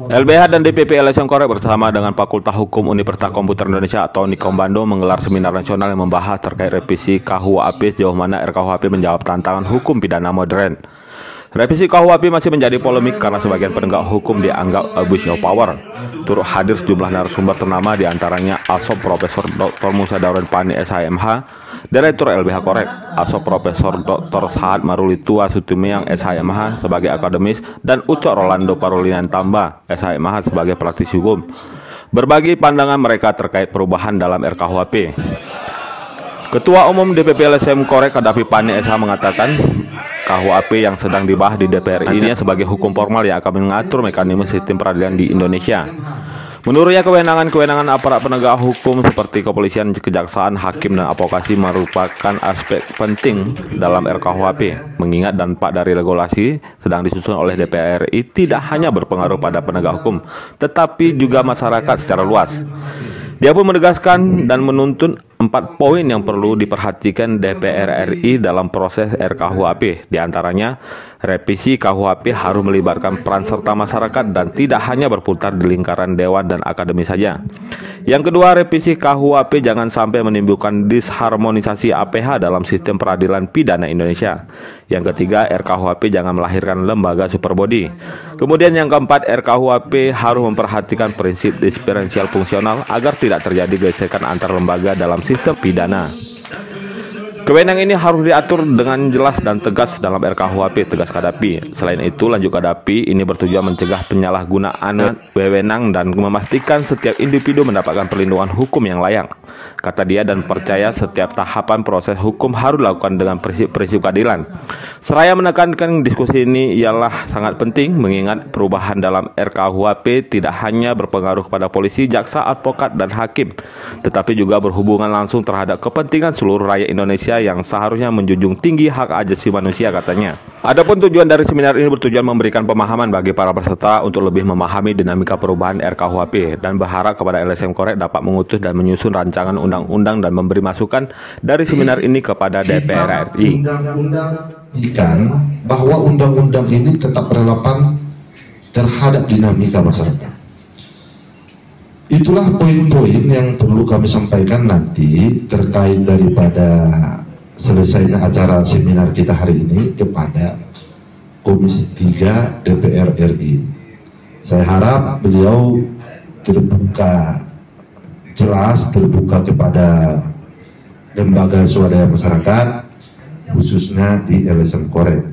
LBH dan DPP LSM Korek bersama dengan Fakultas Hukum Universitas Komputer Indonesia atau Unikom Bandung menggelar seminar nasional yang membahas terkait revisi KUHP sejauh mana RKUHP menjawab tantangan hukum pidana modern. Revisi KUHP masih menjadi polemik karena sebagian penegak hukum dianggap abuse of power. Turut hadir sejumlah narasumber ternama diantaranya Asop Profesor Dr. Musa Dauren Pani SHMH, Direktur LBH Korek, Asop Profesor Dr. Saad Marulitua Sutumiang SHMH sebagai akademis, dan Ucok Rolando Parulinan Tamba SHMH sebagai praktisi hukum. Berbagi pandangan mereka terkait perubahan dalam RKUHP. Ketua Umum DPP LSM Korek Kadafi Pani SH mengatakan KUHP yang sedang dibahas di DPR ini sebagai hukum formal yang akan mengatur mekanisme sistem peradilan di Indonesia. Menurutnya kewenangan aparat penegak hukum seperti kepolisian, kejaksaan, hakim, dan advokasi merupakan aspek penting dalam RKUHP, mengingat dampak dari regulasi sedang disusun oleh DPR RI tidak hanya berpengaruh pada penegak hukum, tetapi juga masyarakat secara luas. Dia pun menegaskan dan menuntun 4 poin yang perlu diperhatikan DPR RI dalam proses RKUHP. Di antaranya, revisi KUHP harus melibatkan peran serta masyarakat dan tidak hanya berputar di lingkaran dewan dan akademi saja. Yang kedua, revisi KUHP jangan sampai menimbulkan disharmonisasi APH dalam sistem peradilan pidana Indonesia. Yang ketiga, RKUHP jangan melahirkan lembaga superbody. Kemudian yang keempat, RKUHP harus memperhatikan prinsip diferensial fungsional agar tidak terjadi gesekan antar lembaga dalam sistem pidana. Kewenangan ini harus diatur dengan jelas dan tegas dalam RKUHP, tegas Kadafi. Selain itu, lanjut Kadafi, ini bertujuan mencegah penyalahgunaan wewenang dan memastikan setiap individu mendapatkan perlindungan hukum yang layak. Kata dia, dan percaya setiap tahapan proses hukum harus dilakukan dengan prinsip keadilan. Seraya menekankan diskusi ini ialah sangat penting mengingat perubahan dalam RKUHP tidak hanya berpengaruh kepada polisi, jaksa, advokat, dan hakim, tetapi juga berhubungan langsung terhadap kepentingan seluruh rakyat Indonesia yang seharusnya menjunjung tinggi hak asasi manusia, katanya. Adapun tujuan dari seminar ini bertujuan memberikan pemahaman bagi para peserta untuk lebih memahami dinamika perubahan RKUHP dan berharap kepada LSM Korek dapat mengutus dan menyusun rancangan undang-undang dan memberi masukan dari seminar ini kepada DPR RI. Bahwa undang-undang ini tetap relevan terhadap dinamika masyarakat. Itulah poin-poin yang perlu kami sampaikan nanti terkait daripada selesainya acara seminar kita hari ini kepada Komisi 3 DPR RI. Saya harap beliau terbuka jelas, terbuka kepada lembaga swadaya masyarakat, khususnya di LSM Korek.